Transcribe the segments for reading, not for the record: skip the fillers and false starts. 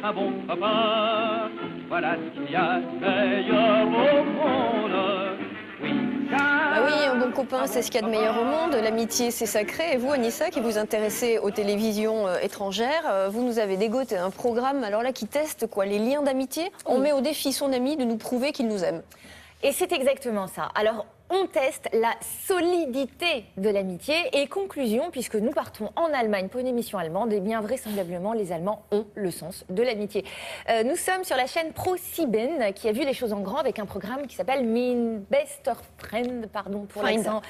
un bon copain. Voilà ce qu'il y a de meilleur au monde. Oui, Bah oui, un bon copain, c'est ce qu'il y a de meilleur au monde. L'amitié, c'est sacré. Et vous, Anissa, qui vous intéressez aux télévisions étrangères, vous nous avez dégoté un programme alors là qui teste quoi, les liens d'amitié. On met au défi son ami de nous prouver qu'il nous aime. Et c'est exactement ça. Alors, on teste la solidité de l'amitié. Et conclusion, puisque nous partons en Allemagne pour une émission allemande, et bien vraisemblablement, les Allemands ont le sens de l'amitié. Nous sommes sur la chaîne Pro7, qui a vu les choses en grand avec un programme qui s'appelle Mein bester Freund, pardon pour l'accent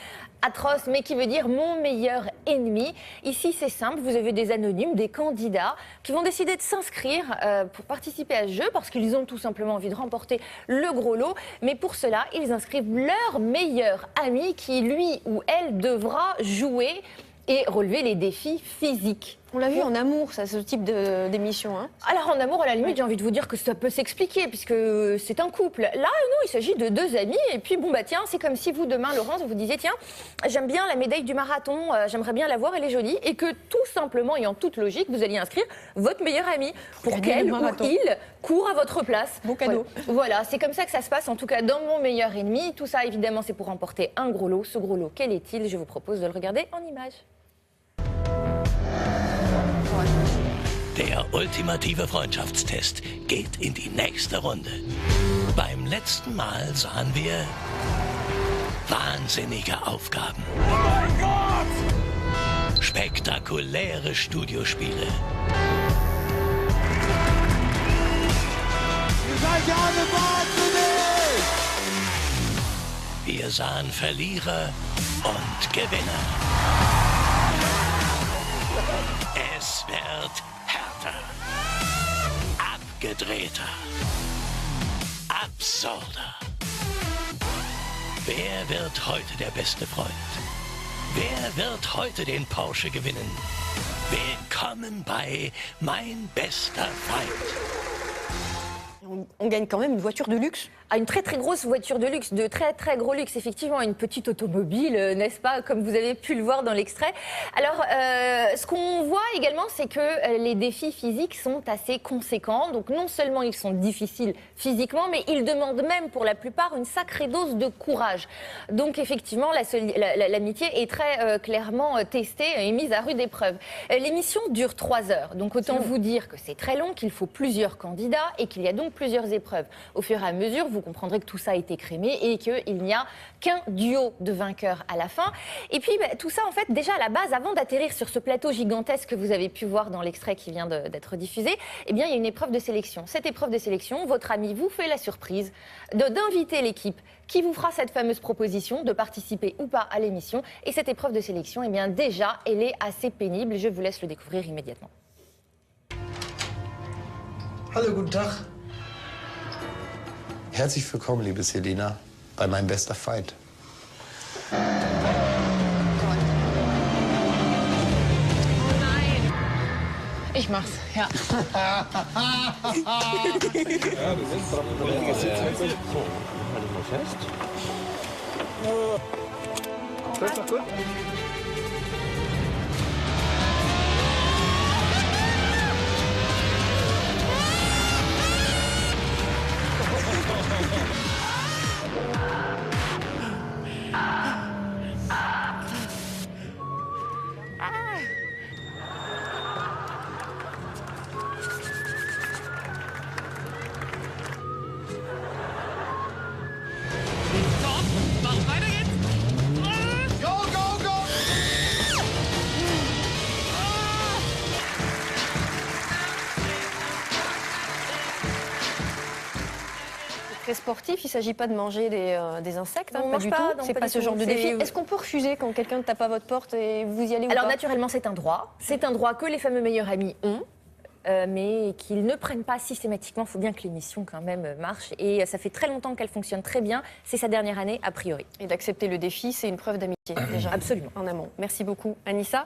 atroce, mais qui veut dire mon meilleur ennemi. Ici, c'est simple, vous avez des anonymes, des candidats qui vont décider de s'inscrire pour participer à ce jeu parce qu'ils ont tout simplement envie de remporter le gros lot. Mais pour cela, ils inscrivent leur meilleur ami qui, lui ou elle, devra jouer et relever les défis physiques. On l'a vu en amour, ça, ce type d'émission. Hein. Alors en amour, à la limite, j'ai envie de vous dire que ça peut s'expliquer puisque c'est un couple. Là, non, il s'agit de deux amis. Et puis bon, bah tiens, c'est comme si vous, demain, Laurence, vous disiez, tiens, j'aime bien la médaille du marathon, j'aimerais bien la voir, elle est jolie. Et que tout simplement, et en toute logique, vous alliez inscrire votre meilleur ami pour qu'elle ou il court à votre place. Beau cadeau. Voilà, c'est comme ça que ça se passe, en tout cas dans Mon meilleur ennemi. Tout ça, évidemment, c'est pour remporter un gros lot. Ce gros lot, quel est-il? Je vous propose de le regarder en images. Der ultimative Freundschaftstest geht in die nächste Runde. Beim letzten Mal sahen wir wahnsinnige Aufgaben. Oh mein Gott! Spektakuläre Studiospiele. Ihr seid ja alle wahnsinnig! Wir sahen Verlierer und Gewinner. Es wird härter, abgedrehter, absurder. Wer wird heute der beste Freund? Wer wird heute den Porsche gewinnen? Willkommen bei Mein bester Freund. On gagne quand même une voiture de luxe. À une très très grosse voiture de luxe, de très très gros luxe, effectivement, une petite automobile, n'est-ce pas, comme vous avez pu le voir dans l'extrait. Alors, ce qu'on voit également, c'est que les défis physiques sont assez conséquents. Donc, non seulement ils sont difficiles physiquement, mais ils demandent même, pour la plupart, une sacrée dose de courage. Donc, effectivement, l'amitié est très clairement testée et mise à rude épreuve. L'émission dure 3 heures. Donc, autant vous dire que c'est très long, qu'il faut plusieurs candidats et qu'il y a donc plusieurs épreuves. Au fur et à mesure, vous comprendrez que tout ça a été crémé et qu'il n'y a qu'un duo de vainqueurs à la fin. Et puis, tout ça, en fait, déjà à la base, avant d'atterrir sur ce plateau gigantesque que vous avez pu voir dans l'extrait qui vient d'être diffusé, eh bien, il y a une épreuve de sélection. Cette épreuve de sélection, votre ami vous fait la surprise d'inviter l'équipe qui vous fera cette fameuse proposition de participer ou pas à l'émission. Et cette épreuve de sélection, eh bien, déjà, elle est assez pénible. Je vous laisse le découvrir immédiatement. Hallo, guten Tag. Herzlich willkommen, liebe Selina, bei Mein bester Feind. Ich mach's, ja. Ja, du bist drauf. So, halt dich mal fest. Gut, noch gut. Très sportif, il ne s'agit pas de manger des insectes, On pas mange du pas, tout. non, C'est pas pas du ce tout. genre de C'est- défi. Est-ce qu'on peut refuser quand quelqu'un ne tape à votre porte et vous y allez ou Alors, pas? naturellement, c'est un droit. C'est un droit que les fameux meilleurs amis ont. Mais qu'ils ne prennent pas systématiquement. Il faut bien que l'émission quand même marche. Et ça fait très longtemps qu'elle fonctionne très bien. C'est sa dernière année, a priori. Et d'accepter le défi, c'est une preuve d'amitié, déjà. Absolument. En amont. Merci beaucoup, Anissa.